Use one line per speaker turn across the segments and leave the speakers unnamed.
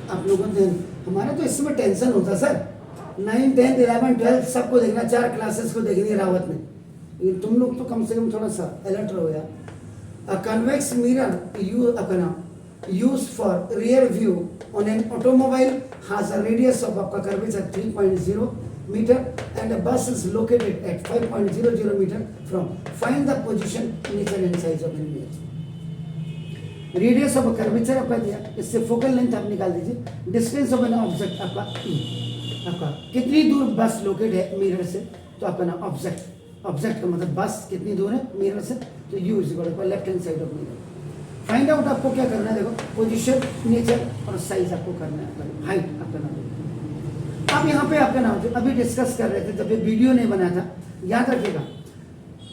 आप लोगों ने, हमारा तो इसमें टेंशन होता सर, 9, 10, 11, 12 सबको देखना, 4 क्लासेस को देखनी है रावत ने, लेकिन तुम लोग तो कम से कम थोड़ा सा अलर्ट रहो यार। A convex mirror use for rear view on an automobile has a radius of आपका curvature 3.0 metre and a bus is located at 5.00 metre from, find the position, nature and size of an image. Radius of curvature आपका दिया, इससे focal length आप निकाल दीजिए, distance of an object आपका आपका कितनी दूर बस लोकेट है मिरर से, तो आपका ना ऑब्जेक्ट का मतलब बस कितनी दूर है मिरर से, तो u is equal to left hand side of mirror. Find out आपको क्या करना है, देखो पोजीशन, नेचर और साइज आपको करना है, हाइट आपका नाम। अब यहाँ पे आपका नाम जो अभी डिस्कस कर रहे थे जब ये वीडियो नहीं बना था, याद रखिएगा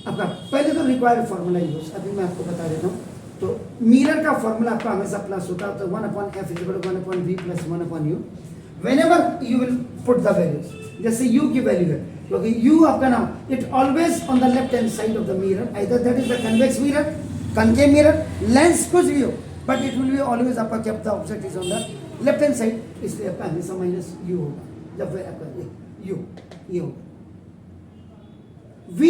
आपका पहले तो रिक्वायर्ड फॉर्मूला यूज, अभी मैं आपको बता देता हूँ। तो मिरर का फॉर्मूला आपका हमेशा प्लस होता है, तो 1/f = 1/v + 1/u। Whenever you will put the values, जैसे u की वैल्यू है, क्योंकि u आपका नाम it always on the left hand side of the mirror, either that is the convex mirror, concave mirror, lens कुछ भी हो, but it will be always आपका क्या the object is on the left hand side, इसलिए आपका हमेशा -u होगा, जब आपका u ये होगा। v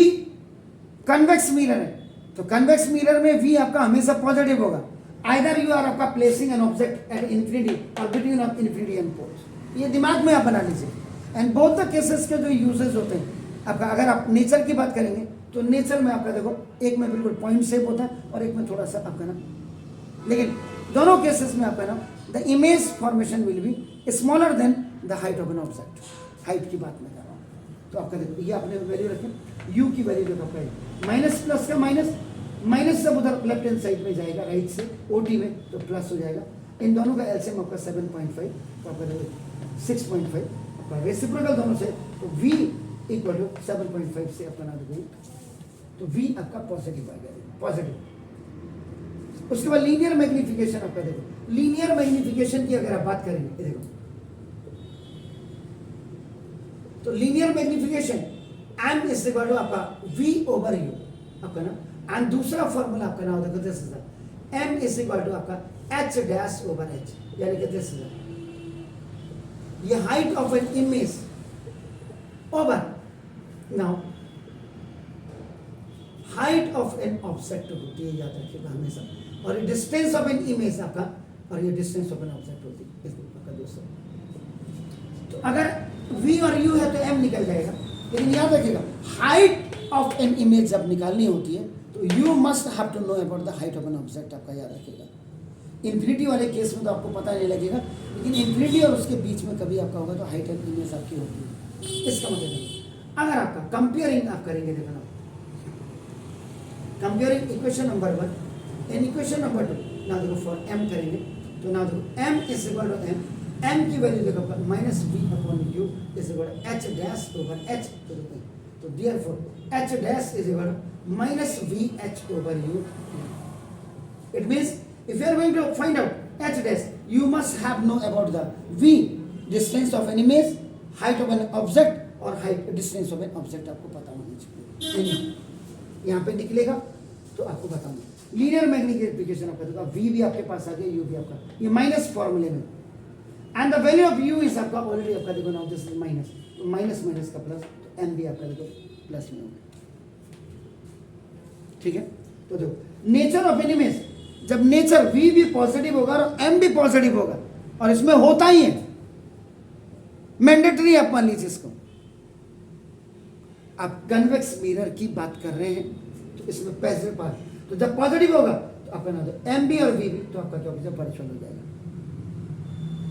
कन्वेक्स मिरर है, तो कन्वेक्स मिरर में v आपका हमेशा पॉजिटिव होगा, आइदर यू आर आपका placing an object at infinity और between of infinity and poles, ये दिमाग में आप बना लीजिए। एंड बोथ द केसेस के जो यूजेस होते हैं आपका, अगर आप नेचर की बात करेंगे तो नेचर में आपका देखो एक में बिल्कुल पॉइंट शेप होता है और एक में थोड़ा सा आपका ना, लेकिन दोनों केसेस में आपका ना the image formation will be smaller than the height of an object, height की बात मैं कर रहा हूँ। तो आपका देखो ये आपने वैल्यू रखें, u की वैल्यू देखो आपका माइनस प्लस का माइनस सब उधर लेफ्ट हैंड साइड में जाएगा, राइट से OT में तो प्लस हो जाएगा, इन दोनों का एलसीएम आपका 7.5, तो आपका देखो 6.5 आपका रेसिप्रोकल दोनों से, तो v = 7.5 से आपका ना देखो, तो v आपका पॉजिटिव आ गया, पॉजिटिव। उसके बाद लीनियर मैग्निफिकेशन आपका देखो, लीनियर मैग्निफिकेशन की अगर आप बात करेंगे देखो, तो लीनियर मैग्निफिकेशन m = आपका v/u आपका ना, एंड दूसरा फॉर्मूला आपका नाम देखो दिस इज m = आपका h'/h, यानी कि दिस इज ये height of an image over now height of an object होती है, याद रखिएगा हमेशा, और ये डिस्टेंस ऑफ एन इमेज आपका, और ये डिस्टेंस ऑफ एन ऑब्जेक्ट होती है आपका दोस्तों। तो अगर v और u है तो m निकल जाएगा, लेकिन याद रखिएगा हाइट ऑफ एन इमेज जब निकालनी होती है तो you must have to know about the height of an object, आपका याद रखिएगा। इन्फिनिटी वाले केस में तो आपको पता नहीं लगेगा, लेकिन इन्फिनिटी और उसके बीच में कभी आपका होगा तो हाइट ऑफ इमेज आपकी होती है। इसका मतलब अगर आपका कंपेयरिंग आप करेंगे, देखना comparing equation number 1 and equation number 2, ना देखो फॉर m करेंगे तो ना देखो m = m की वैल्यू देखो -v/u h'/h, तो therefore h' = -vh/u। It means if you are going to find out h', you must have know about the v, distance of an image, height of an object, और height distance of an object आपको पता होनी चाहिए। यहाँ पे निकलेगा तो आपको बताऊंगा। लीनियर मैग्निफिकेशन आपका देखो, v भी आपके पास आ गया, u भी आपका, ये माइनस फॉर्मूले में, and the value of u is आपका ऑलरेडी आपका देखो नाउ दिस इज माइनस, तो माइनस का प्लस, तो m भी आपका देखो प्लस में होगा, ठीक है। तो देखो नेचर ऑफ एन इमेज, जब नेचर v भी पॉजिटिव होगा और m भी पॉजिटिव होगा, और इसमें होता ही है, मैंडेटरी आप मान लीजिए इसको। आप कन्वेक्स मिरर की बात कर रहे हैं तो इसमें पॉजिटिव पार्ट, तो जब पॉजिटिव होगा तो आपका ना तो m भी और v भी, तो आपका क्या होगा वर्चुअल हो जाएगा।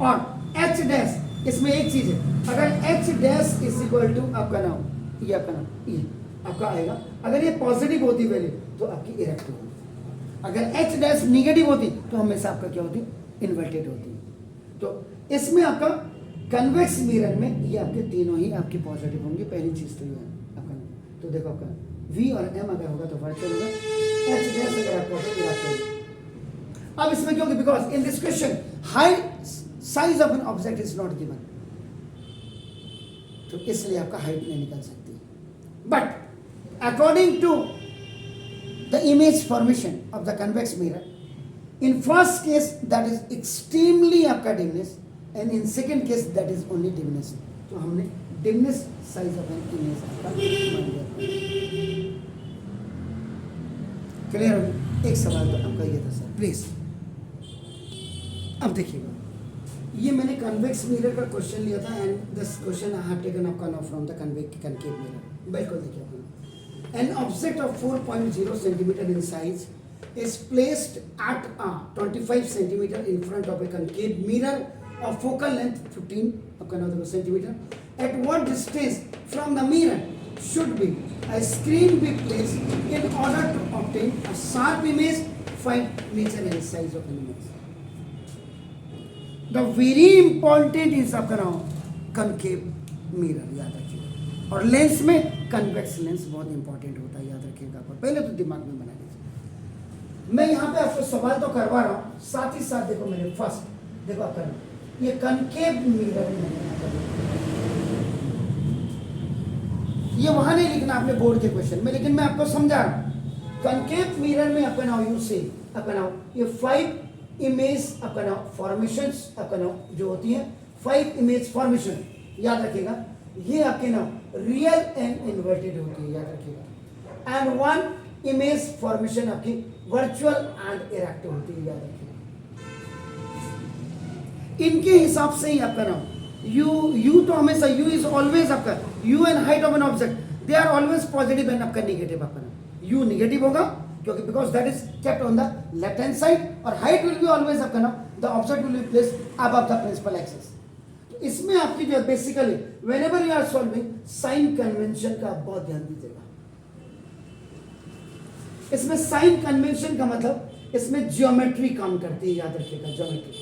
और h' इसमें एक चीज है, अगर h' = आपका नाम, ये आपका नाम ये आपका आएगा, अगर ये पॉजिटिव होती वैल्यू तो आपकी इरेक्ट होगी, अगर h' निगेटिव होती तो हमेशा आपका क्या होती, इन्वर्टेड होती। तो इसमें आपका कन्वेक्स मिरर में ये आपके तीनों ही आपके पॉजिटिव होंगे, पहली चीज तो ये है आपका। तो देखो आपका v और m अगर होगा तो वर्चुअल होगा, h' अगर आपका होगा तो इरेक्ट होगा। अब इसमें क्योंकि because in this question height size of an object is not given, तो इसलिए आपका हाइट नहीं निकल सकती। But according to the image formation of the convex mirror, in first case that is extremely आपका dimness, and in second case that is only dimness. तो हमने dimness size of an image आपका मान लिया। Clear हो? एक सवाल तो आपका ये था सर, प्लीज। अब देखिएगा, ये मैंने कन्वेक्स मिरर का क्वेश्चन लिया था and this question I have taken up from the concave mirror. बिल्कुल देखिए अपना, an object of 4.0 centimeter in size is placed at a 25 centimeter in front of a concave mirror of focal length 15 centimeter. At what distance from the mirror should be a screen be placed in order to obtain a sharp image? Find nature and size of an image. The very important is आपका concave mirror, याद रखिए। और lens में convex lens बहुत important होता है, याद रखिएगा। आप पहले तो दिमाग में बना लीजिए। मैं यहाँ पे आपको सवाल तो करवा रहा हूँ, साथ ही साथ देखो मेरे फर्स्ट देखो आपका ये कनकेव मिरर ये वहां नहीं लिखना आपने बोर्ड के क्वेश्चन में, लेकिन मैं आपको समझा रहा हूँ। कनकेव मिरर में आपका नाउ यू से आपका नाउ ये 5 इमेज आपका नाउ फॉर्मेशंस आपका नाउ जो होती है 5 इमेज फॉर्मेशन, याद रखिएगा। ये आपके नाम रियल एंड इन्वर्टेड होती है, याद रखिएगा। एंड 1 इमेज फॉर्मेशन आपकी वर्चुअल एंड इरेक्ट होती है, याद रखिएगा। इनके हिसाब से ही आपका नाम यू तो हमेशा यू इज ऑलवेज आपका u and height of an object they are always positive and आपका नेगेटिव आपका नाम यू नेगेटिव होगा क्योंकि because that is kept on the left hand side, और हाइट विल बी ऑलवेज आपका नाम the object will be placed above the principal axis. इसमें आपकी जो basically whenever you are solving sign convention का आप बहुत ध्यान दीजिएगा। इसमें साइन कन्वेंशन का मतलब इसमें ज्योमेट्री काम करती है, याद रखिएगा ज्योमेट्री।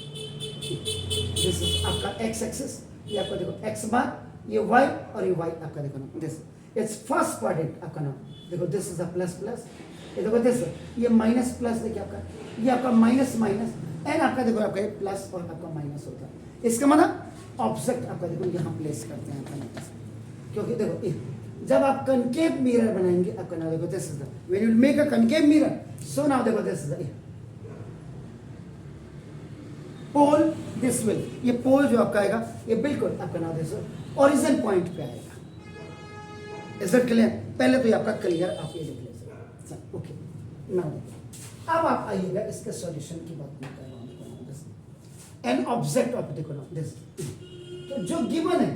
दिस इज आपका एक्स एक्सिस, ये आपका देखो एक्स बार, ये वाई और ये वाई आपका देखो ना दिस इट्स फर्स्ट क्वाड्रेंट आपका नाम देखो this is a plus plus, ये देखो दिस ये माइनस प्लस देखिए आपका ये आपका माइनस माइनस एंड आपका देखो आपका ये प्लस और आपका माइनस होता है। इसका मतलब ऑब्जेक्ट आपका देखो यहाँ प्लेस करते हैं आपका, क्योंकि देखो जब आप कनकेव मिरर बनाएंगे आपका नाम देखो this is the when you make a concave mirror so now देखो this is the pole this will ये पोल जो आपका आएगा ये बिल्कुल आपका नाम दिस ओरिजिन पॉइंट पे आएगा। Is it clear? पहले तो ये आपका क्लियर आप ये लिख लीजिए। ओके नाउ अब आप आइएगा इसके सॉल्यूशन की बात नहीं कर रहा हूँ। एन ऑब्जेक्ट ऑफ देखो ना दिस तो जो गिवन है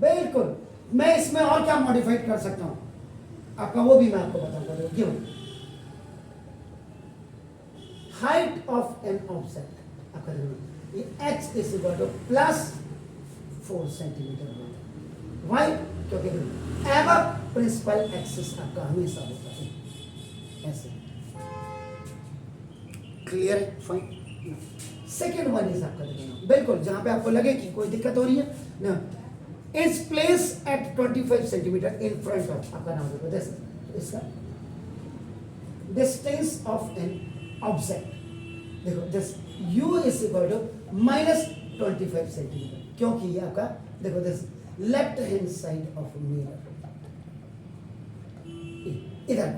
बिल्कुल मैं इसमें और क्या मॉडिफाइड कर सकता हूं आपका वो भी मैं आपको बताऊंगा। Given height of an object आपका ये h is equal to +4 centimetre होता है। वाई? क्योंकि एबव प्रिंसिपल एक्सिस आपका हमेशा होता है ऐसे। क्लियर है? फाइन। सेकेंड वन इज आपका देखना बिल्कुल जहां पे आपको लगे कि कोई दिक्कत हो रही है ना, is place at 25 centimetre in front of आपका नाम देखो दिस इसका डिस्टेंस ऑफ एन ऑब्जेक्ट देखो this u is equal to -25 centimetre, क्योंकि ये आपका देखो दिस left hand side of mirror इधर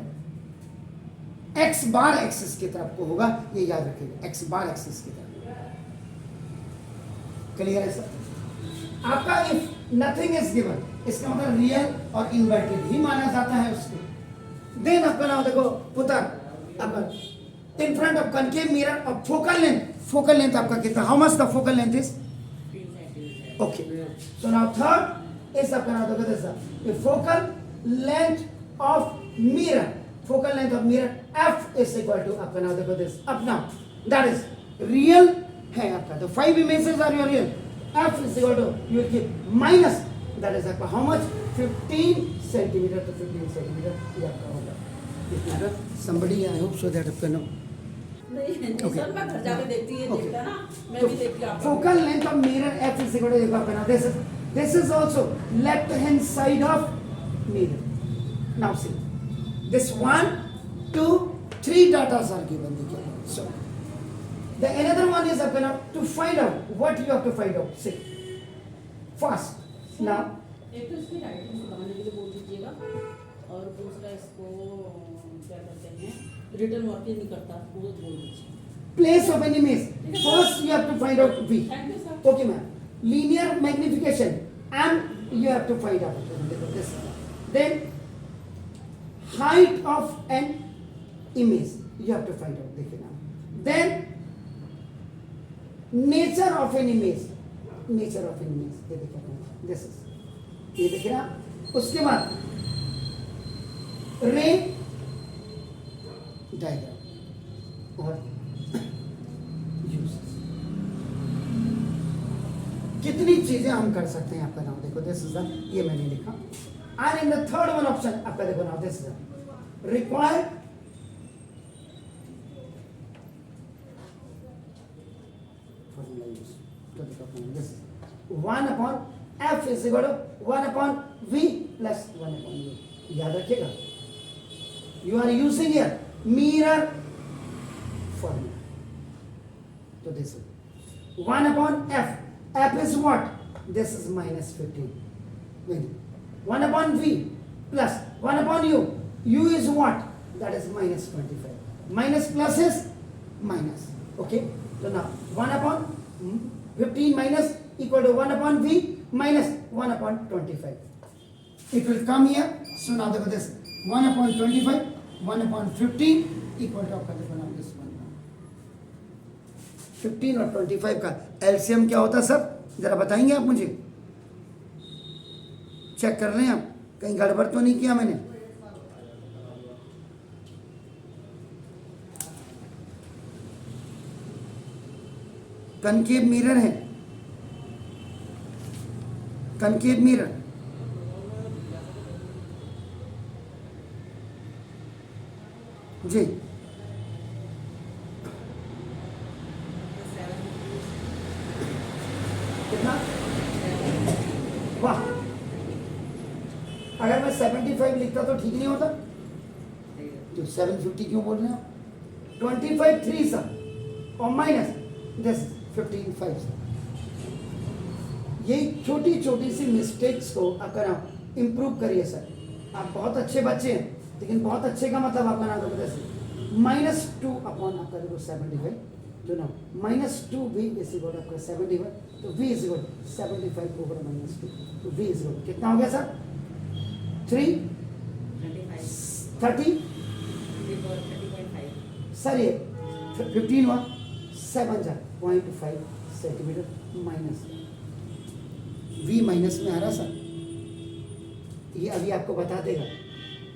x बार एक्सिस की तरफ को होगा, ये याद रखिएगा x बार एक्सिस की तरफ। क्लियर है सर? आपका इफ नथिंग इज गिवन इसका मतलब रियल और इन्वर्टेड ही माना जाता है उसको। देन आपका नाम देखो पुत्र अब इन फ्रंट ऑफ कनकेव मिरर और फोकल लेंथ आपका कितना, how much the focal length is okay. So now third is आपका नाम देखो this focal length of mirror, focal length of mirror f is equal to आपका नाम देखो दिस अपना दैट इज रियल है आपका, तो 5 images are your real, f is equal to you will keep minus that is आपका how much 15 centimetre to 15 centimetre ये आपका होगा। इतना somebody I hope so that आपका नो
नहीं सर मैं घर जाके देखती है देखता ना मैं भी देखती हूं।
Focal length of mirror f is equal to देखो आपका नाम this is also left hand side of mirror। now see this 1 2 3 data are given देखिए। so the another one is up to find out what you have to find out see first now
एक तो इसकी writing सुधारने के लिए बोल दीजिएगा और दूसरा इसको क्या कहते हैं रिटर्न वर्क ही नहीं करता वो बोल दीजिए।
place of an image first you have to find out v
thank you sir.
okay ma'am linear magnification M you have to find out, देखो this, then height of an image you have to find out, देखिए ना, then nature of an image, nature of an image, ये देखिए this is, ये देखिए ना, उसके बाद रे डायग्राम और यूजेस, कितनी चीजें हम कर सकते हैं आपका नाम देखो दिस इज द, ये मैंने लिखा, and in the third one option आपका देखो now this is required formula use, तो देखो अपना this 1 upon f is equal to 1 upon v plus 1 upon u, याद रखिएगा, you are using here mirror formula, तो this is 1 upon f, f is what, this is minus 15, wait, 1 upon v plus 1 upon u is what, that is minus 25, minus plus is minus, okay, so now 1 upon 15 minus equal to 1 upon v minus 1 upon 25, it will come here, so now देखो this 1 upon 25 1 upon 15 equal to आपका देखो now this 1, 15 और 25 का LCM क्या होता है sir, जरा बताएंगे आप मुझे, चेक कर लें आप, कहीं गड़बड़ तो नहीं किया मैंने, कनकेव मिरर है, कनकेव मिरर, जी कितना, वाह, अगर मैं 75 लिखता तो ठीक नहीं होता, तो 750 क्यों बोल रहे हैं आप, 25 3 सर और माइनस दिस 15 5 सर, यही छोटी छोटी सी मिस्टेक्स को अगर आप इम्प्रूव करिए सर, आप बहुत अच्छे बच्चे हैं, लेकिन बहुत अच्छे का मतलब आपका नाम जबरदस्त, -2 अपॉन आपका देखो 75, तो ना -2 v इज इक्वल आपका 71, तो v इज इक्वल 75 ओवर -2, तो v इज इक्वल कितना हो गया सर, 3 30 सर, ये 15 हुआ 7 जा 0.5 सेंटीमीटर माइनस, v माइनस में आ रहा सर, ये अभी आपको बता देगा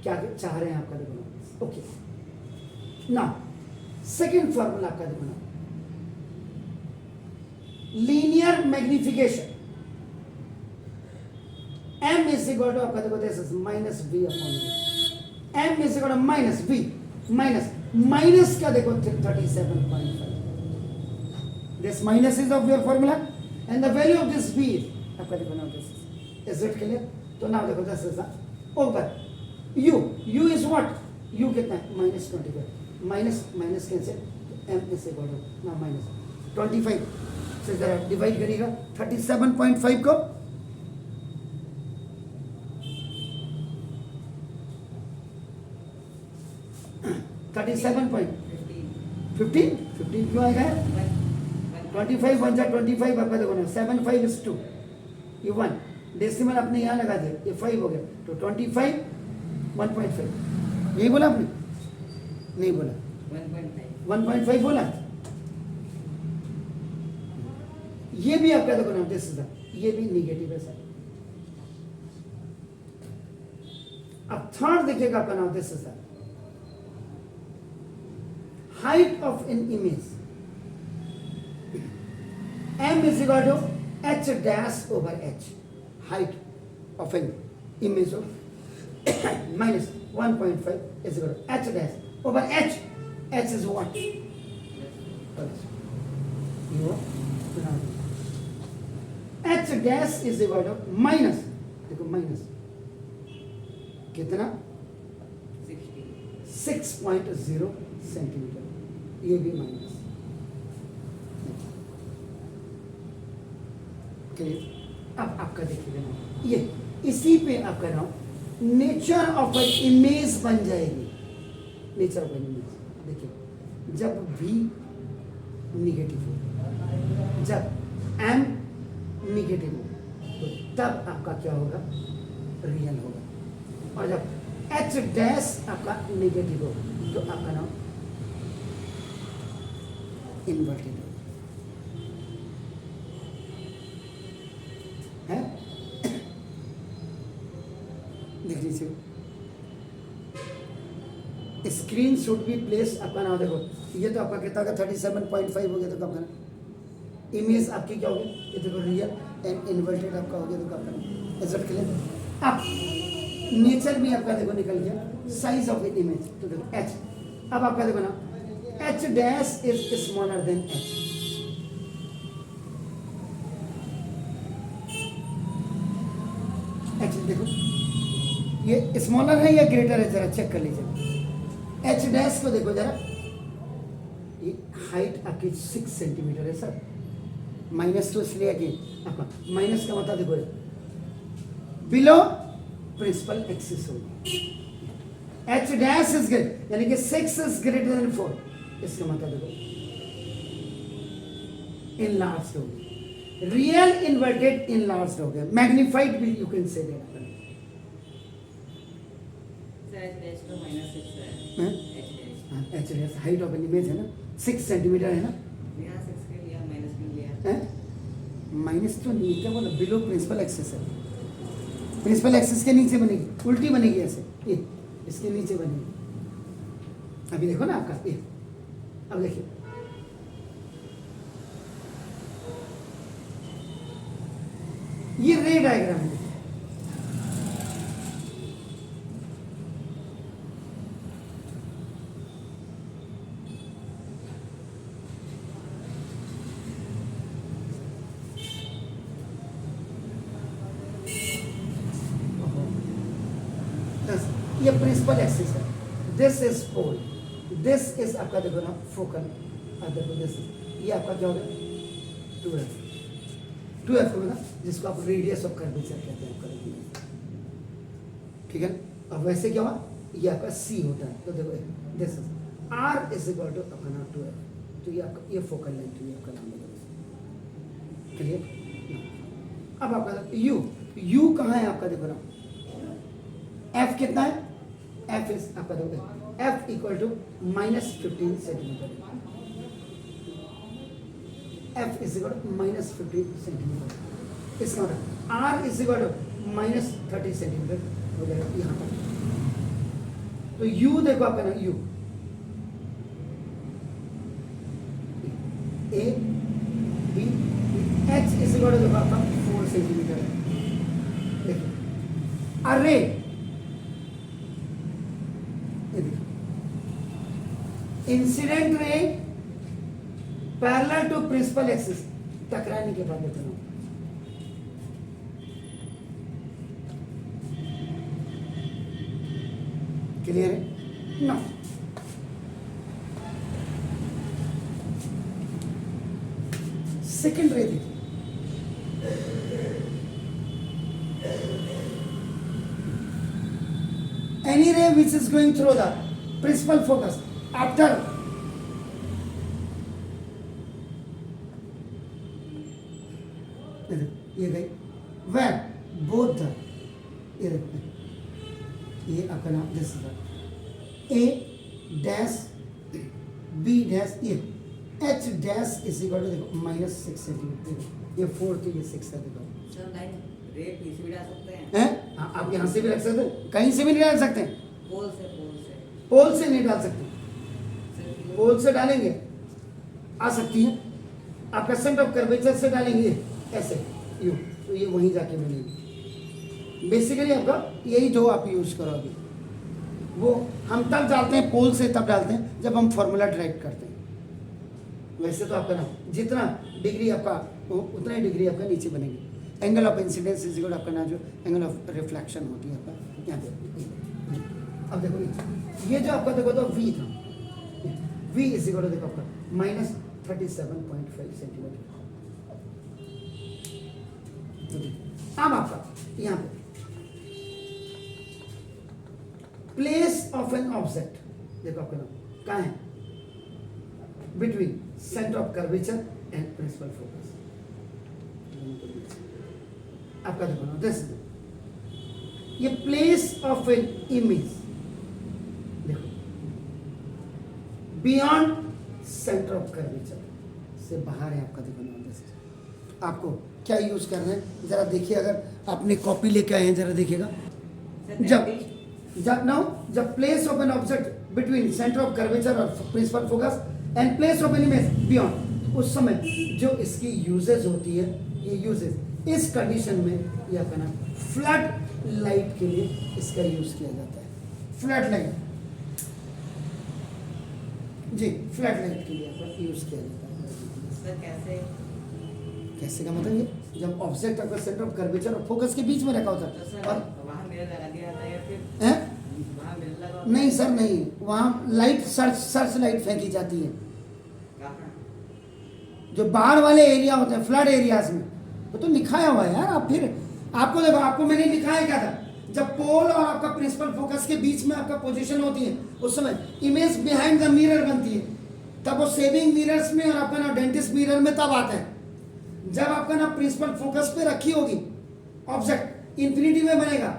क्या चाह रहे हैं आपका देखो, ओके ना, सेकेंड फॉर्मूला आपका देखो ना, linear magnification m is equal to आपका देखो this is minus v upon v, m is equal to minus v minus minus का देखो 37.5, this minus is of your formula and the value of this v आपका देखो ना this is it clear, तो now देखो this is over u is what, u कितना है -25, minus minus cancel, m is equal to ना minus 25 से जरा डिवाइड करिएगा 37.5 को, $37.15 क्यों आएगा, 25 1 जा 25 आपका देखो ना, 7 5 is 2, ये 1 डेसिमल आपने यहाँ लगा दिया, ये 5 हो गया, तो 25 1.5, यही बोला आपने, नहीं बोला 1.5 बोला, ये भी आपका देखो ना दिस इज, ये भी निगेटिव है सर, अब थर्ड देखिएगा आपका नाम this is height of an image, m is equal to h dash over h, height of an image of minus 1.5 is equal to h dash over h, h is what, h dash is equal to minus, देखो minus कितना 6.0 centimetre, ये भी minus, अब आपका देखिएगा ना, ये इसी पे आपका नाम नेचर ऑफ एन इमेज बन जाएगी, नेचर ऑफ एन इमेज, देखिए जब v निगेटिव हो, जब m निगेटिव हो तो तब आपका क्या होगा, रियल होगा। और जब एच डैश आपका निगेटिव हो तो आपका नाम इन्वर्टेड हो है। देख लीजिए, स्क्रीन शुड बी प्लेस, आपका नाम देखो, ये तो आपका कितना का 37.5 हो गया, तो आपका इमेज आपकी क्या होगी, ये देखो रियल एंड इन्वर्टेड आपका हो गया, तो आपका रिजल्ट क्लियर। अब नेचर भी आपका देखो निकल गया, साइज ऑफ द इमेज, तो देखो एच, अब आपका देखो ना H dash is smaller than H, H देखो ये स्मॉलर है या ग्रेटर है, जरा चेक कर लीजिए। एच डैश को देखो जरा, ये हाइट आपकी 6 सेंटीमीटर है सर, माइनस तो इसलिए कि आपका माइनस का मतलब देखो बिलो प्रिंसिपल एक्सिस होगी, एच डैश इज ग्रेट यानी कि 6 इज ग्रेटर देन 4, इसका मतलब देखो इनलार्ज्ड हो गया, रियल इन्वर्टेड इनलार्ज्ड हो गया, मैग्नीफाइड भी you can say that. H dash height of an image है ना, 6 सेंटीमीटर है ना, माइनस तो नहीं, क्या बोला, बिलो प्रिंसिपल एक्सिस है, प्रिंसिपल एक्सिस के नीचे बनेगी, उल्टी बनेगी ऐसे, ये इसके नीचे बनेगी। अभी देखो ना आपका ये, अब देखिए ये रे डायग्राम है, ये प्रिंसिपल एक्सिस है, this is pole, this is आपका देखो ना फोकल, देखो दिस ये आपका क्या होगा 2f, 2f होगा जिसको आप रेडियस ऑफ कर्वेचर कहते हैं आपका, ठीक है। अब वैसे क्या हुआ, ये आपका c होता है, तो देखो this is r is equal to अपना 2f, तो ये आपका ये फोकल लेंथ हुई आपका नाम है, क्लियर। अब आपका u कहाँ है आपका देखो ना, f कितना है, f इज आपका देखो f equal to -15 centimetre, f is equal to -15 centimetre, इसका मतलब r is equal to -30 centimetre हो जाएगा यहाँ पर। तो u देखो आपका ना, u a b h is equal to देखो आपका 4 सेंटीमीटर है, देखिए अरे incident ray parallel to principal axis, टकराने के बाद देखना क्लियर है ना। सेकेंड रे देखिए, any ray which is going through the principal focus after ये गई where both the ये आपका नाम this A dash B dash ये H dash is equal to देखो -6 सेंटीमीटर, ये 4 थी ये 6 है देखो,
रे पीछे भी डाल सकते हैं,
हैं आप यहाँ से भी रख सकते हैं, कहीं से भी नहीं डाल सकते हैं,
पोल से
नहीं डाल सकते, पोल से डालेंगे आ सकती है, आपका सेंटर ऑफ कर्वेचर से डालेंगे ऐसे यूं, तो ये वहीं जाके मिलेगी। बेसिकली आपका यही दो आप यूज करो, अभी वो हम तब डालते हैं पोल से, तब डालते हैं जब हम फॉर्मूला डायरेक्ट करते हैं। वैसे तो आपका ना जितना डिग्री आपका उतना ही डिग्री आपका नीचे बनेगी, angle of incidence is equal आपका ना जो एंगल ऑफ रिफ्लेक्शन होती है आपका यहाँ पे। अब देखो ये जो आपका देखो तो v था, v इज इक्वल देखो आपका -37.5 सेंटीमीटर। अब आपका यहाँ पे प्लेस ऑफ एन ऑब्जेक्ट देखो आपका नाम कहाँ है, between centre of curvature and principal focus. दोनों के बीच आपका देखो ना दिस ये प्लेस ऑफ एन इमेज देखो बियॉन्ड सेंटर ऑफ कर्वेचर से बाहर है आपका देखो ना दिस आपको क्या यूज करना है जरा देखिए अगर आपने कॉपी लेके आए हैं जरा देखिएगा जब place of an object between centre of curvature और principal focus and place of an image beyond उस समय जो इसकी यूजेज होती है ये यूजेज इस कंडीशन में ये आपका नाम फ्लड लाइट के लिए इसका यूज किया जाता है फ्लड लाइट जी फ्लड लाइट के लिए आपका यूज किया जाता है
सर कैसे
कैसे का मतलब ये जब ऑब्जेक्ट आपका सेंटर ऑफ कर्वेचर और फोकस के बीच में रखा होता
तो
है
सर
और
वहाँ मिरर लगा दिया था या फिर
हैं?
वहाँ मिरर लगा
नहीं सर नहीं वहाँ लाइट सर्च लाइट फेंकी जाती है
कहाँ
जो बाढ़ वाले एरिया होते हैं फ्लड एरियाज में वो तो लिखाया हुआ है यार आप फिर आपको देखो आपको मैंने लिखाया क्या था जब पोल और आपका प्रिंसिपल फोकस के बीच में आपका पोजीशन होती है उस समय इमेज बिहाइंड द मिरर बनती है तब वो सेविंग मिरर्स में और आपका ना डेंटिस्ट मिरर में तब आता है जब आपका ना प्रिंसिपल फोकस पे रखी होगी ऑब्जेक्ट इंफिनिटी में बनेगा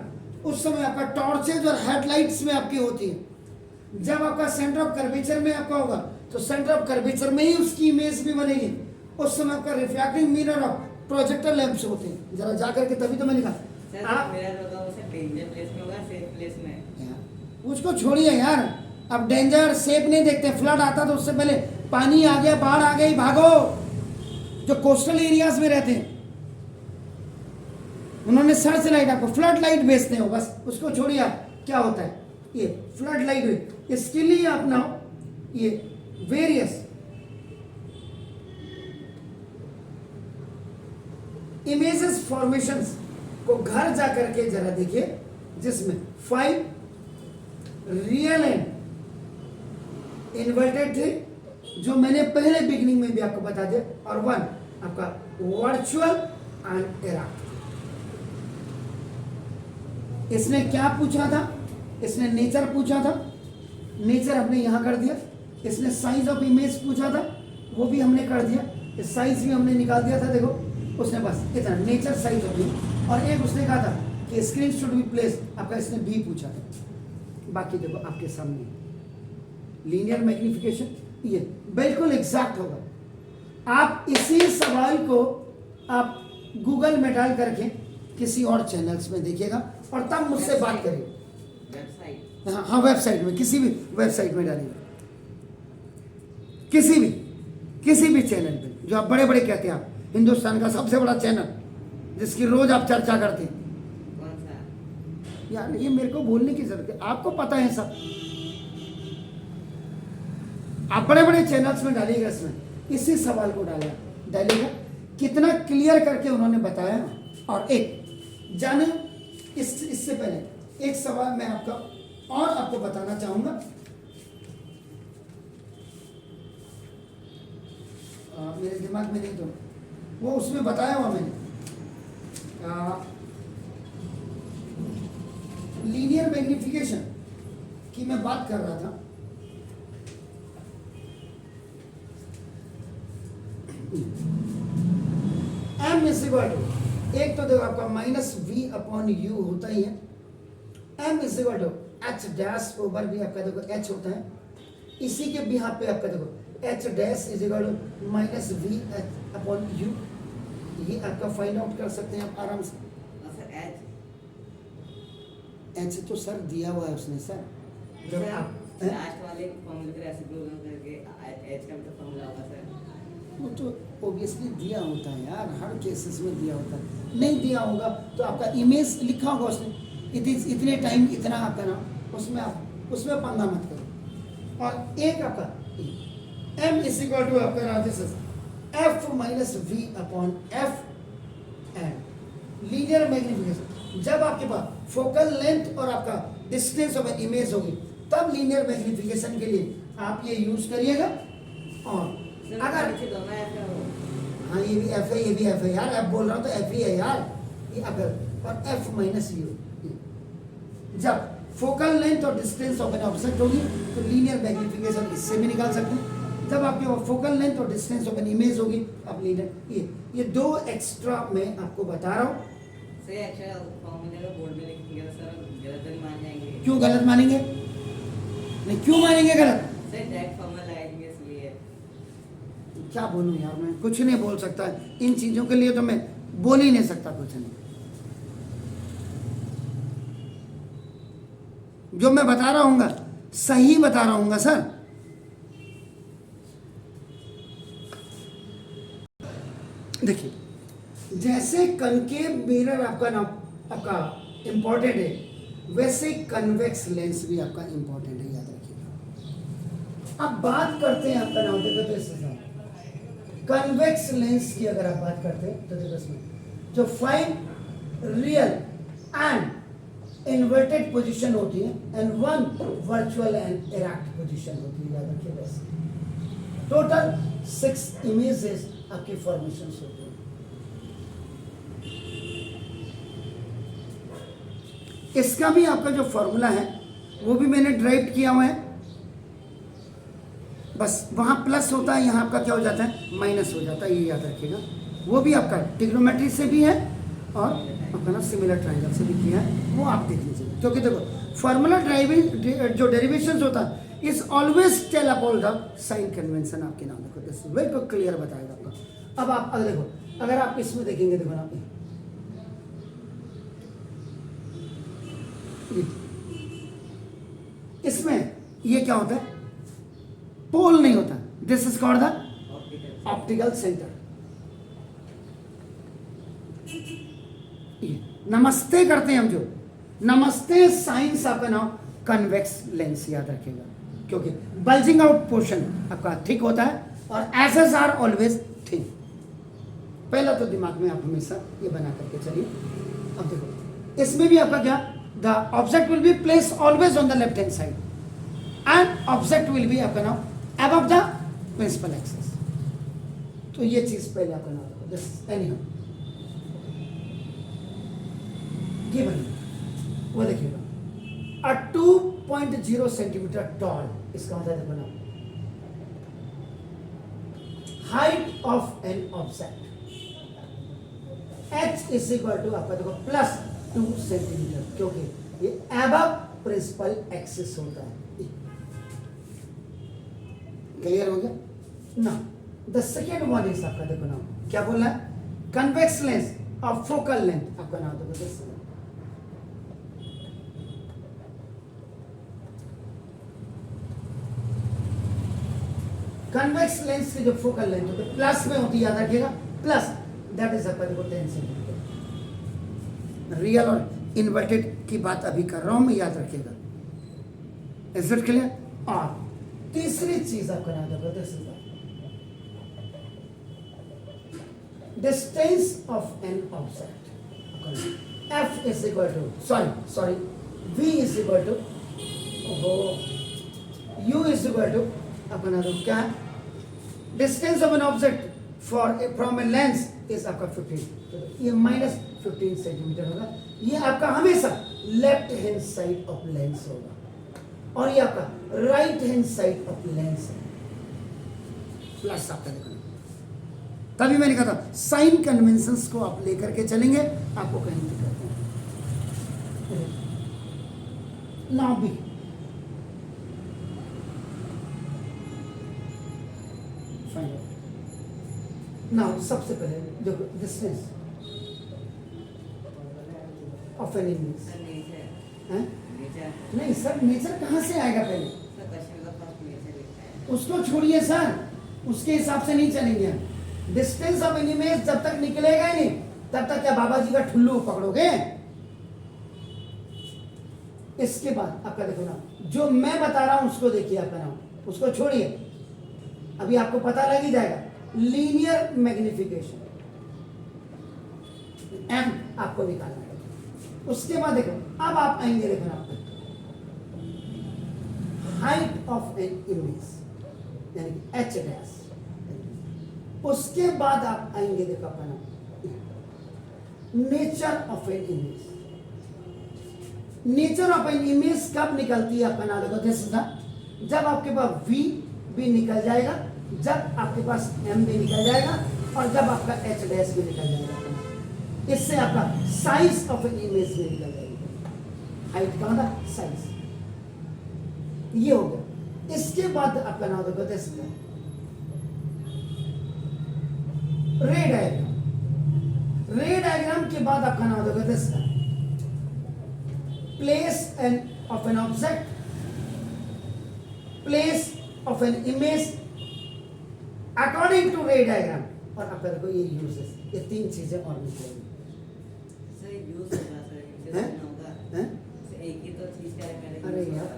उस समय आपका टॉर्चेज और हेडलाइट्स में आपकी होती है जब आपका सेंटर ऑफ कर्वेचर में आपका होगा तो सेंटर ऑफ कर्वेचर में ही उसकी इमेज भी बनेगी उस समय आपका रिफ्रैक्टिंग मिरर और प्रोजेक्टर लैंप्स होते हैं जरा जा करके तभी तो मैंने कहा
सर
आप
मिरर होगा उसे डेंजर प्लेस में होगा सेफ प्लेस में
उसको छोड़िए यार अब डेंजर सेफ नहीं देखते फ्लड आता तो उससे पहले पानी आ गया बाढ़ आ गई भागो जो कोस्टल एरियाज में रहते हैं उन्होंने सर्च लाइट आपको फ्लड लाइट भेजते हो बस उसको छोड़िए आप क्या होता है ये फ्लड लाइट इसके लिए अपनाओ ये वेरियस इमेजेस फॉर्मेशंस को घर जा करके जरा देखिए जिसमें 5 रियल एंड इन्वर्टेड थे जो मैंने पहले बिगनिंग में भी आपको बता दिया और 1 आपका वर्चुअल एंड एरा इसने क्या पूछा था इसने नेचर पूछा था नेचर हमने यहां कर दिया इसने साइज ऑफ इमेज पूछा था वो भी हमने कर दिया साइज भी हमने निकाल दिया था देखो उसने बस इतना नेचर साइज ऑफ इमेज और एक उसने कहा था कि स्क्रीन शुड बी प्लेस आपका इसने भी पूछा था बाकी देखो आपके सामने लीनियर मैग्निफिकेशन ये बिल्कुल एग्जैक्ट होगा आप इसी सवाल को आप गूगल में डाल करके किसी और चैनल्स में देखिएगा और तब मुझसे बात करिए
वेबसाइट
हाँ वेबसाइट में किसी भी वेबसाइट में डालिएगा किसी भी चैनल पे जो आप बड़े बड़े कहते हैं आप हिंदुस्तान का सबसे बड़ा चैनल जिसकी रोज आप चर्चा करते हैं
कौन सा
यार ये मेरे को बोलने की जरूरत है आपको पता है सब आप बड़े बड़े चैनल्स में डालिएगा इसमें इसी सवाल को डालिएगा कितना क्लियर करके उन्होंने बताया और एक जाने इससे पहले एक सवाल मैं आपको बताना चाहूंगा मेरे दिमाग में नहीं तो वो उसमें बताया हुआ मैंने लीनियर मैग्निफिकेशन की मैं बात कर रहा था m इज इक्वल टू एक तो देखो आपका -v/u होता ही है m is equal to h dash over भी आपका देखो h होता है इसी के भी यहाँ पे आपका देखो h dash is equal to -v/u ये आपका फाइंड आउट कर सकते हैं आप आराम से
सर
h तो सर दिया हुआ है उसने सर जब आप
लास्ट वाले फॉर्मूले पे रेसिप्रोकल करके h का भी तो फॉर्मूला होगा सर
वो तो ऑब्वियसली दिया होता है यार हर केसेस में दिया होता है नहीं दिया होगा तो आपका इमेज लिखा होगा उसने इतने टाइम इतना आपका नाम उसमें पंगा मत करो और एक आपका m इज इक्वल टू आपका नाम this is f minus v upon f and linear magnification जब आपके पास फोकल लेंथ और आपका डिस्टेंस ऑफ एन इमेज होगी तब लीनियर मैग्निफिकेशन के लिए आप ये यूज करिएगा और अगर
दोनों ऐसे हो
हाँ ये भी एफ है ये भी एफ है यार एफ बोल रहा हूँ तो एफ ही है यार ये अगर और एफ माइनस यू जब फोकल लेंथ और डिस्टेंस ऑफ एन ऑब्जेक्ट होगी तो लीनियर मैग्निफिकेशन इससे भी निकाल सकते हैं जब आपकी फोकल लेंथ और डिस्टेंस ऑफ एन इमेज होगी आप लीनियर, ये दो एक्स्ट्रा मैं आपको बता रहा हूँ।
सर एक्चुअली फॉर्मूले को बोर्ड में लिखेंगे तो सर गलत नहीं मान जाएंगे।
क्यों गलत मानेंगे? नहीं, क्यों मानेंगे गलत?
सर डायरेक्ट फॉर्मूला लगाएंगे इसलिए।
क्या बोलूं यार, मैं कुछ नहीं बोल सकता इन चीजों के लिए, तो मैं बोल ही नहीं सकता कुछ नहीं। जो मैं बता रहा हूँ सही बता रहा हूँ सर। देखिए, जैसे कनकेव मिरर आपका इंपॉर्टेंट है, वैसे कन्वेक्स लेंस भी आपका इंपॉर्टेंट है, याद रखिएगा। अब बात करते हैं आपका नाम, देखो तो इससे कन्वेक्स लेंस की अगर आप बात करते हैं तो देखो इसमें जो 5 रियल एंड इन्वर्टेड पोजीशन होती है and 1 virtual and erect position होती है, याद रखिए। वैसे टोटल 6 इमेजेस आपके फॉर्मेशंस होते हैं। इसका भी आपका जो फॉर्मूला है वो भी मैंने ड्राइव किया हुआ है, बस वहां प्लस होता है, यहाँ आपका क्या हो जाता है, माइनस हो जाता है, ये याद रखिएगा। वो भी आपका ट्रिग्नोमेट्री से भी है और आपका ना सिमिलर ट्रायंगल से भी किया है, वो आप देख लीजिए। क्योंकि देखो फॉर्मूला ड्राइविंग जो डेरिवेशंस होता है is always tell about the sign convention. आपके नाम देखो, दिस बिल्कुल क्लियर बताएगा आपका। अब आप अगर देखो, अगर आप इसमें देखेंगे, देखो आप इसमें ये क्या होता है, पोल नहीं होता, this is called the optical centre. नमस्ते करते हैं हम, जो नमस्ते साइंस आपका नाम कन्वेक्स लेंस, याद रखिएगा। क्योंकि बल्जिंग आउट पोर्शन आपका थिक होता है और एसेस आर ऑलवेज थिन। पहला तो दिमाग में आप हमेशा ये बना करके चलिए। अब देखो इसमें भी आपका क्या, the object will B place always on the left hand side and object will B आपका नाम above the principal axis। तो ये चीज पहले आपका नाम रखो, दिस एनीहाउ गिवन, वो देखिएगा अ 2.0 सेंटीमीटर टॉल, इसका मतलब बनाओ height of an object h is equal to आपका देखो +2 सेंटीमीटर, क्योंकि ये above प्रिंसिपल एक्सिस होता है। क्लियर हो गया ना? द सेकेंड वन इज आपका देखो नाम क्या बोला है, कन्वेक्स लेंस और फोकल लेंथ आपका नाम देखो दिस। कन्वेक्स लेंस की जो फोकल लेंथ होती है प्लस में होती है, याद रखिएगा, प्लस दैट इज आपका देखो 10 सेंटीमीटर। रियल और इन्वर्टेड की बात अभी कर रहा हूं मैं, याद रखिएगा। Is it clear? और तीसरी चीज आपका नाम देखो, this is distance of an object, f is equal to sorry v is equal to u is equal to आपका नाम क्या है, distance of an object from a lens is आपका 15, तो ये -15 सेंटीमीटर होगा। ये आपका हमेशा left hand side of lens होगा और ये आपका right hand side of lens है, प्लस आपका देखना। तभी मैंने कहा था साइन कन्वेंशंस को आप लेकर के चलेंगे, आपको कहीं दिक्कत नहीं। नाउ बी नाउ सबसे पहले देखो distance of an image
sir nature
है।
नेचर
नहीं सर, नेचर कहाँ से आएगा पहले,
सर क्वेश्चन का फर्स्ट नेचर लिखता है।
उसको छोड़िए सर, उसके हिसाब से नहीं चलेंगे। डिस्टेंस ऑफ एन इमेज जब तक निकलेगा ही नहीं तब तक क्या बाबा जी का ठुल्लू पकड़ोगे। इसके बाद आपका देखो ना, जो मैं बता रहा हूं उसको देखिए, आपका नाम उसको छोड़िए, अभी आपको पता लग ही जाएगा। लीनियर मैग्निफिकेशन एम आपको निकालना है। उसके बाद देखो अब आप आएंगे, देखो ना हाइट ऑफ एन इमेज यानी h डैश। उसके बाद आप आएंगे, देखो अपना नाम nature of an image. Nature of an image कब निकलती है आपका नाम देखो, दिस इज द, जब आपके पास v भी निकल जाएगा जब आपके पास m भी निकल जाएगा और जब आपका h डैश भी निकल जाएगा। इससे आपका साइज ऑफ एन इमेज भी निकल जाएगी। हाइट का मतलब साइज, ये हो गया। इसके बाद आपका नाम देखो दिस रे डायग्राम। रे डायग्राम के बाद आपका नाम देखो this place an of an object, place of an image according to ray diagram. और आपका देखो ये यूजेस, ये तीन चीजें और निकलेंगी।
सर यूज होगा सर, यूज
हैं?
होगा
हैं?
सर एक ही तो चीज का है।
अरे यार,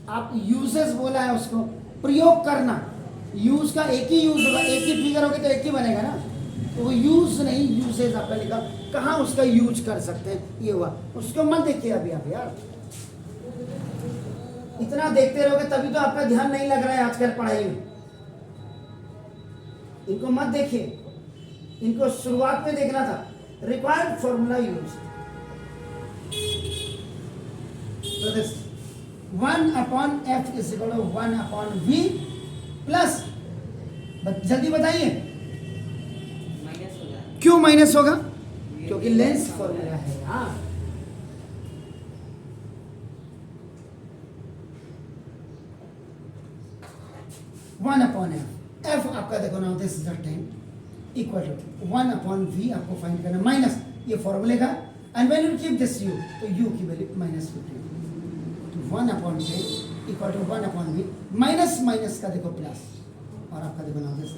आप यूजेस बोला है उसको, प्रयोग करना। यूज का एक ही यूज होगा, एक ही फिगर होगी तो एक ही बनेगा ना। तो वो यूज नहीं, यूजेस आपका लिखा, कहाँ उसका यूज कर सकते हैं, ये हुआ। उसको मत देखिए अभी आप यार, इतना देखते रहोगे तभी तो आपका ध्यान नहीं लग रहा है आजकल पढ़ाई में। इनको मत देखिए, इनको शुरुआत में देखना था। रिक्वायर्ड फॉर्मूला यूज, तो this 1/f is equal to 1/v plus, जल्दी बताइए
माइनस होगा।
क्यों माइनस होगा? क्योंकि लेंस फॉर्मूला है यार। वन अपॉन एफ आपका देखो ना, this is the time equal to 1/v आपको फाइंड करना, माइनस ये फॉर्मूले का। And when you keep this u, तो u की वैल्यू -15, तो 1/10 equal to 1/v minus minus का देखो प्लस, और आपका देखो ना this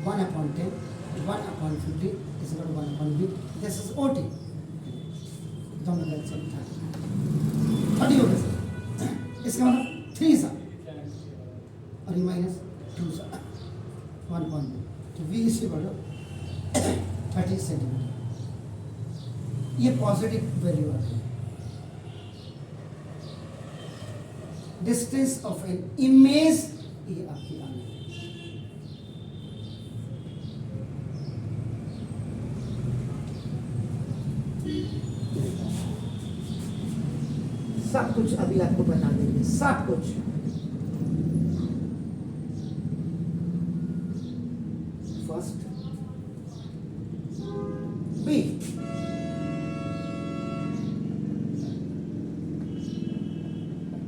1/10 1/50 is equal to 1/v, this is OT। दोनों का चल था 30 हो गया, इसका मतलब 3 सा और ये माइनस 2 सा 1/v, तो v is equal to 30 centimetre. ये पॉजिटिव वैल्यू आती है। डिस्टेंस ऑफ एन इमेज, ये आपकी आनी है। सब कुछ अभी आपको बता देंगे, सब कुछ। First b,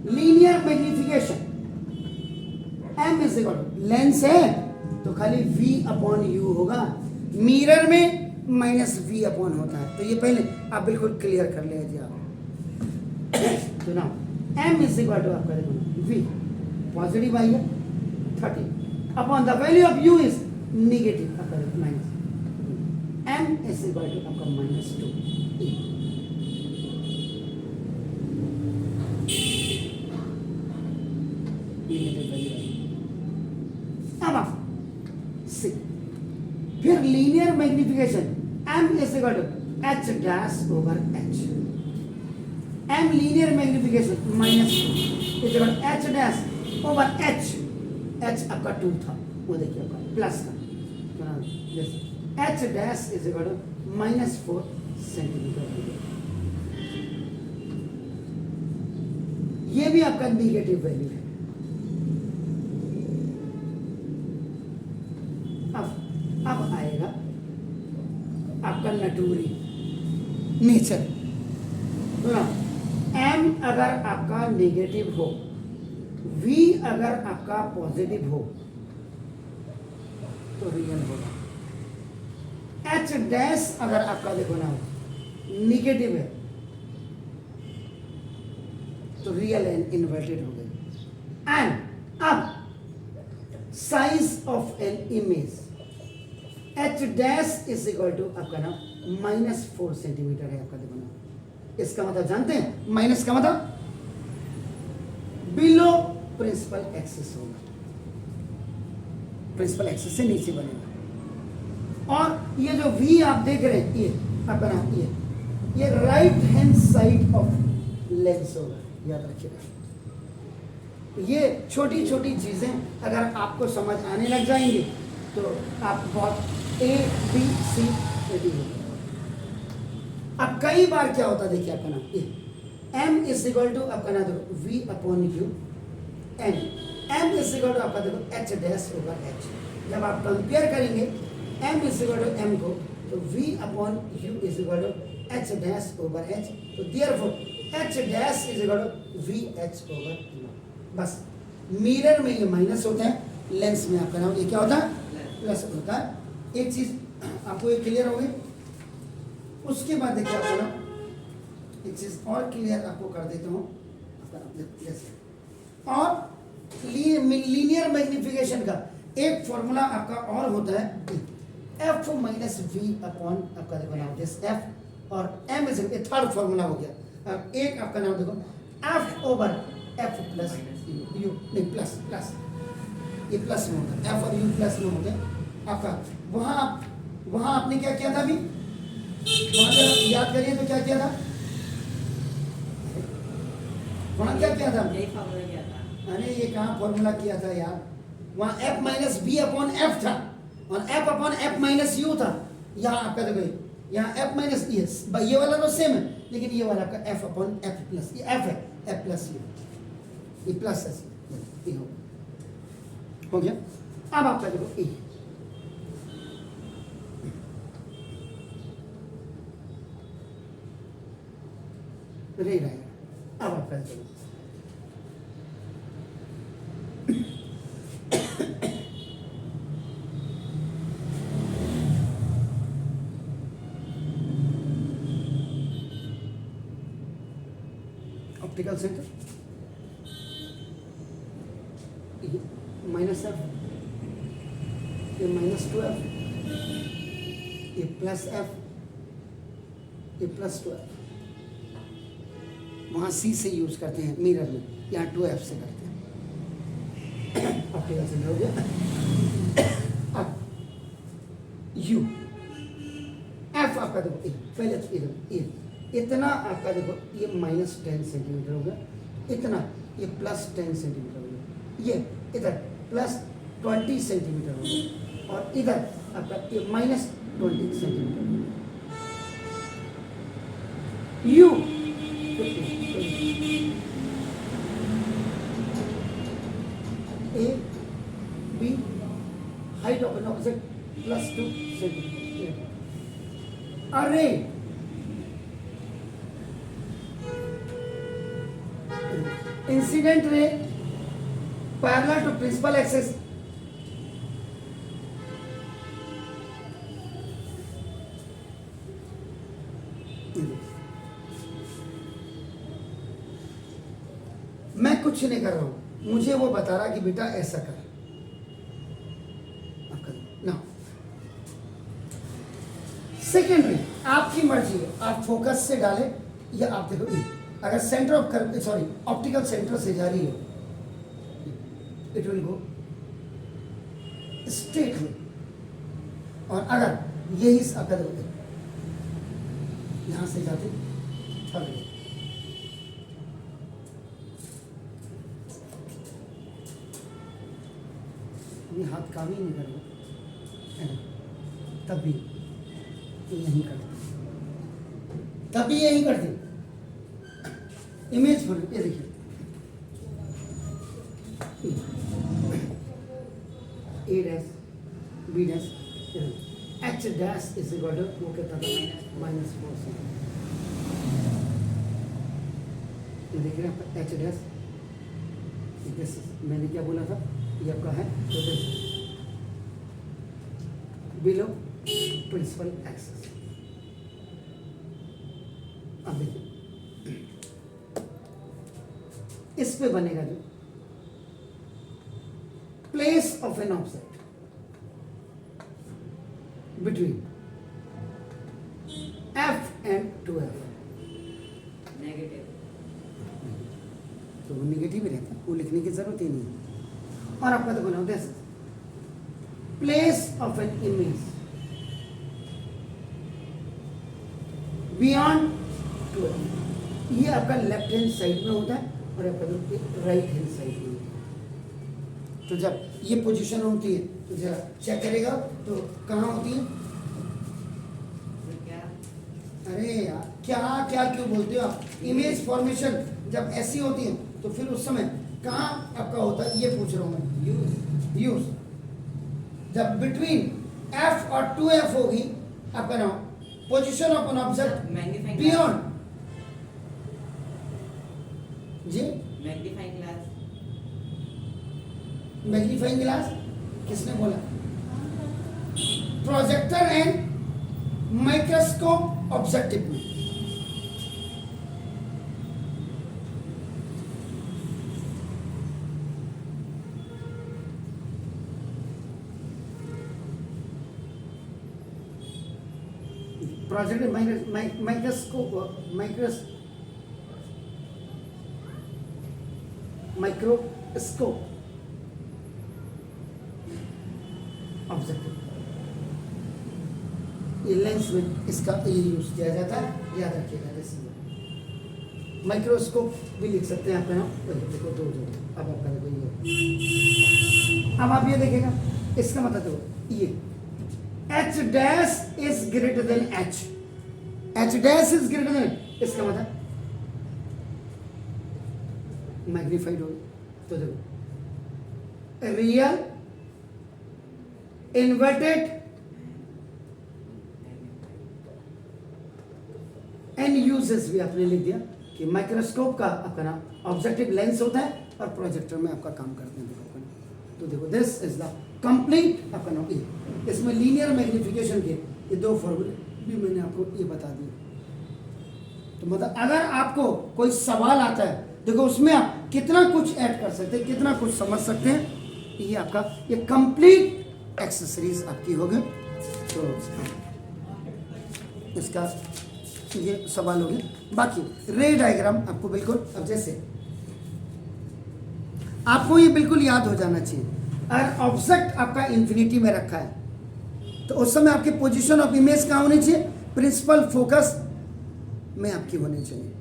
linear magnification. M is equal to, lens है तो खाली v/u होगा, मिरर में -v अपॉन होता है। तो ये पहले आप बिल्कुल क्लियर कर लीजिए आप। तो ना m इज इक्वल टू आपका देखो v पॉजिटिव आई है 30 upon the value of u is negative, आपका minus m is equal to आपका -2 फिर linear magnification m is equal to h dash over h। m linear magnification minus is equal to h dash over h। h आपका 2 था, वो देखिए आपका plus का, h dash is equal to -4 centimetre. ये भी आपका निगेटिव वैल्यू है। अब आएगा आपका नटूरी नेचर। तो ना m अगर आपका नेगेटिव हो, v अगर आपका पॉजिटिव हो तो रियल होगा। h डैश अगर आपका देखो ना नेगेटिव है तो रियल एंड इन्वर्टेड हो गई। एंड अब size of an image h dash is equal to आपका ना -4 सेंटीमीटर है आपका देखो ना। इसका मतलब जानते हैं, माइनस का मतलब बिलो प्रिंसिपल एक्सिस होगा, प्रिंसिपल एक्सिस से नीचे बनेगा। और ये जो v आप देख रहे हैं, ये आपका ना ये right hand side of lens होगा, याद रखिएगा। ये छोटी छोटी चीजें अगर आपको समझ आने लग जाएंगी तो आप बहुत ABCD होगा। अब कई बार क्या होता है देखिए आपका नाम ये m इज इक्वल टू आपका ना देखो v/u and m is equal to आपका देखो h डैश ओवर h। जब आप कंपेयर करेंगे m is equal to m को, तो v upon u is equal to h dash over h, तो therefore h dash is equal to vh over u। बस mirror में ये माइनस होता है, लेंस में आपका नाम ये क्या होता है, प्लस होता है। एक चीज आपको ये क्लियर हो गई। उसके बाद देखिए आपको ना एक चीज और क्लियर आपको कर देता हूँ। और लीनियर मैग्निफिकेशन का एक फॉर्मूला आपका और होता है, एफ माइनस वी अपॉन आपका देखो नाम दिस एफ, और एम इज थर्ड फॉर्मूला हो गया। अब एक आपका नाम देखो F over F plus you, नहीं प्लस प्लस, ये प्लस में होता है, एफ और यू प्लस में होते हैं आपका। वहाँ आपने क्या किया था अभी, वहाँ जब याद करिए तो क्या किया था, वहाँ क्या किया था,
यही फॉर्मूला किया था।
अरे ये कहाँ फॉर्मूला किया था यार, वहाँ f minus b upon f था और f upon f minus u था। यहाँ आपका देखो यहाँ एफ माइनस ये वाला तो सेम है, लेकिन ये वाला आपका एफ अपॉन एफ प्लस, ये एफ है, एफ प्लस यू, ये प्लस है, हो गया। अब आपका देखो ए, रे रहेगा। अब आपका देखो ऑप्टिकल सेंटर माइनस एफ, ये माइनस 2f, ये प्लस एफ, ये प्लस 2f। वहाँ सी से यूज करते हैं मिरर में, यहाँ 2f से करते हैं। ऑप्टिकल सेंटर हो गया। अब यू एफ आपका देखो पहले तो इधर इतना आपका देखो ये माइनस 10 सेंटीमीटर हो गया, इतना ये प्लस 10 सेंटीमीटर हो गया, ये इधर प्लस 20 सेंटीमीटर हो गया, और इधर आपका ये माइनस 20 सेंटीमीटर हो गया। U A B height of an object plus 2 centimetre. अरे incident ray parallel to principal axis, मैं कुछ नहीं कर रहा हूं, मुझे वो बता रहा कि बेटा ऐसा कर, ना सेकेंडरी आपकी मर्जी है, आप फोकस से डालें या आप देखो अगर centre of sorry optical centre से जा रही है इट विल गो स्ट्रेट में, और अगर यही अगर यहां से जाते थर्ड वे, ये हाथ काम ही नहीं करेगा, तब भी यही करते, तब भी यही करते। इमेज पर ये देखिए A dash B dash H dash is equal to वो कितना था -4। ये देख रहे हैं आपका एच डैश, मैंने क्या बोला था, ये आपका है बिलो प्रिंसिपल एक्सिस। अब देखिए इस पे बनेगा जो place of an object between F and 2f,
negative,
तो वो निगेटिव ही रहता है, वो लिखने की जरूरत ही नहीं है। और आपका देखो ना this place of an image beyond 2f, ये आपका लेफ्ट हैंड साइड में होता है और आपका राइट हैंड साइड में। तो जब ये पोजीशन होती है तो जरा चेक करेगा तो कहाँ होती है,
तो क्या
अरे यार क्या क्या क्यों बोलते हो आप, इमेज फॉर्मेशन जब ऐसी होती है तो फिर उस समय कहाँ आपका होता है, ये पूछ रहा हूँ मैं। यूज जब बिटवीन एफ और 2f होगी आपका नाम position of an object
magnifying
beyond जी
मैग्नीफाइंग ग्लास
मैग्नीफाइंग ग्लास किसने बोला? प्रोजेक्टर एंड माइक्रोस्कोप ऑब्जेक्टिव में प्रोजेक्टर माइक्रोस्कोप माइक्रोस्कोप ऑब्जेक्टिव ये लेंस में इसका ये यूज किया जाता है, याद रखिएगा। जैसे माइक्रोस्कोप भी लिख सकते हैं आपका नाम, देखो दो जो अब आपका देखो ये, अब आप ये देखेगा इसका मतलब देखो ये H dash is greater than H dash is greater than, इसका मतलब मैग्नीफाइड हो। तो देखो रियल इन्वर्टेड एंड यूजेस भी आपने लिख दिया कि माइक्रोस्कोप का आपका नाम ऑब्जेक्टिव लेंस होता है और प्रोजेक्टर में आपका काम करते हैं। देखो तो देखो दिस इज द कंप्लीट आपका नाम ये, इसमें लीनियर मैग्निफिकेशन के ये दो फॉर्मूले भी मैंने आपको ये बता दिए। तो मतलब अगर आपको कोई सवाल आता है देखो उसमें आप कितना कुछ ऐड कर सकते हैं, कितना कुछ समझ सकते हैं, ये आपका ये कंप्लीट एक्सेसरीज आपकी होगी। तो इसका ये सवाल होगी। बाकी रे डायग्राम आपको बिल्कुल अब जैसे आपको ये बिल्कुल याद हो जाना चाहिए। अगर ऑब्जेक्ट आपका इंफिनिटी में रखा है तो उस समय आपकी पोजीशन ऑफ इमेज कहाँ होनी चाहिए? प्रिंसिपल फोकस में आपकी होनी चाहिए।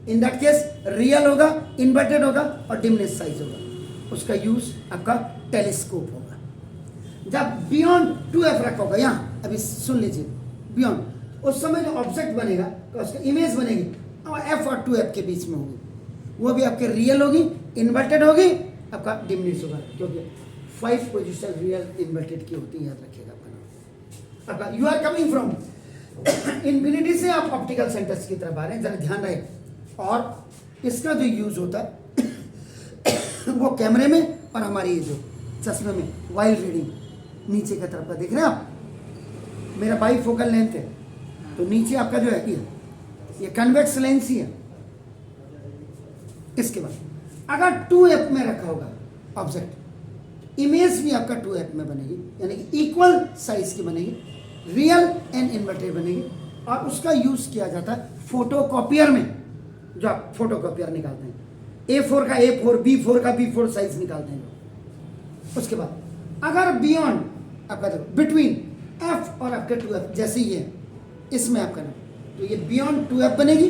इन दैट केस रियल होगा, इन्वर्टेड होगा और डिमनेस साइज होगा। उसका यूज आपका टेलीस्कोप होगा। जब बियॉन्ड 2f रखा होगा, यहाँ अभी सुन लीजिए, बियॉन्ड उस समय जो ऑब्जेक्ट बनेगा तो उसका इमेज बनेगी और f और 2f के बीच में होगी, वो भी आपके रियल होगी, इन्वर्टेड होगी, आपका डिमनेस होगा, क्योंकि 5 पोजीशन रियल इन्वर्टेड की होती है, याद रखिएगा आपका। You are coming from infinity से आप ऑप्टिकल सेंटर्स की तरफ आ रहे हैं, जरा ध्यान रहे। और इसका जो यूज होता है वो कैमरे में और हमारी ये जो चश्मे में वाइल्ड रीडिंग नीचे की तरफ का देख रहे हैं आप, मेरा बाई फोकल लेंथ है तो नीचे आपका जो है ये कन्वेक्स लेंस ही है। इसके बाद अगर 2f में रखा होगा ऑब्जेक्ट, इमेज भी आपका 2f में बनेगी, यानी कि इक्वल साइज की बनेगी, रियल एंड इन्वर्टेड बनेगी। और उसका यूज किया जाता है फोटोकॉपियर में, जो आप फोटोकॉपियर निकालते हैं, A4 का A4, B4 का B4 साइज निकालते हैं। उसके बाद अगर बियॉन्ड आपका देखो बिटवीन f और आपके 2f जैसे ही है, इसमें आपका नाम तो ये बियॉन्ड 2f बनेगी,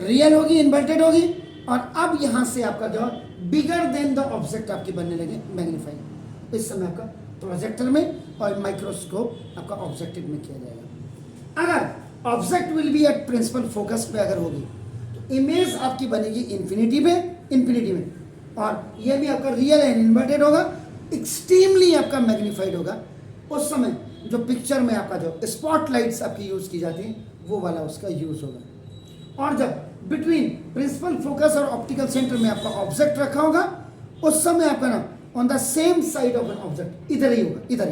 रियल होगी, इन्वर्टेड होगी। और अब यहां से आपका जो बिगर देन द ऑब्जेक्ट आपकी बनने लगे मैग्नीफाइंग। इस समय आपका प्रोजेक्टर में और माइक्रोस्कोप आपका ऑब्जेक्टिव में किया जाएगा। अगर object will be at principal focus पे अगर होगी तो इमेज आपकी बनेगी इंफिनिटी में, और ये भी आपका रियल एंड इन्वर्टेड होगा, एक्सट्रीमली आपका मैग्नीफाइड होगा। उस समय जो पिक्चर में आपका जो स्पॉटलाइट्स आपकी यूज की जाती है वो वाला उसका यूज होगा। और जब बिटवीन प्रिंसिपल फोकस और ऑप्टिकल सेंटर में आपका ऑब्जेक्ट रखा होगा, उस समय आपका ना on the same side of an object इधर ही होगा,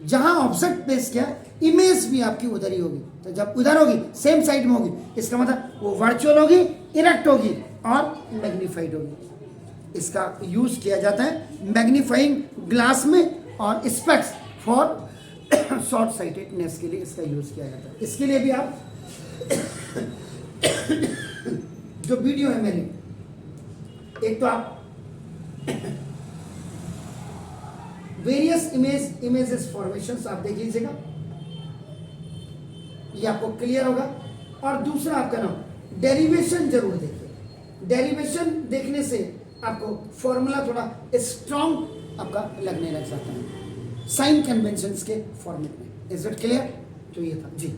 जहां ऑब्जेक्ट प्लेस किया इमेज भी आपकी उधर ही होगी। तो जब उधर होगी सेम साइड में होगी, इसका मतलब वो वर्चुअल होगी, इरेक्ट होगी और मैग्नीफाइड होगी। इसका यूज किया जाता है मैग्नीफाइंग ग्लास में और स्पेक्स फॉर शॉर्ट साइटेडनेस के लिए इसका यूज किया जाता है। इसके लिए भी आप जो वीडियो है मेरी, एक तो आप वेरियस इमेजेस फॉर्मेशंस आप देख लीजिएगा, ये आपको क्लियर होगा। और दूसरा आपका नाम डेरिवेशन जरूर देखिए। डेरिवेशन देखने से आपको फॉर्मूला थोड़ा स्ट्रॉन्ग आपका लगने लग जाता है साइन कन्वेंशंस के फॉर्मेट में। Is it clear? तो ये था जी,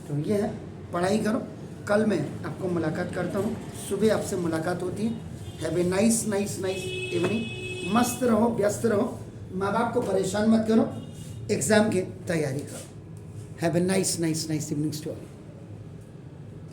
तो ये है, पढ़ाई करो। कल मैं आपको मुलाकात करता हूँ, सुबह आपसे मुलाकात होती है। हैव ए नाइस इवनिंग, मस्त रहो, व्यस्त रहो। माँ बाप को परेशान मत करो, एग्ज़ाम की तैयारी करो। Have a nice evenings to all.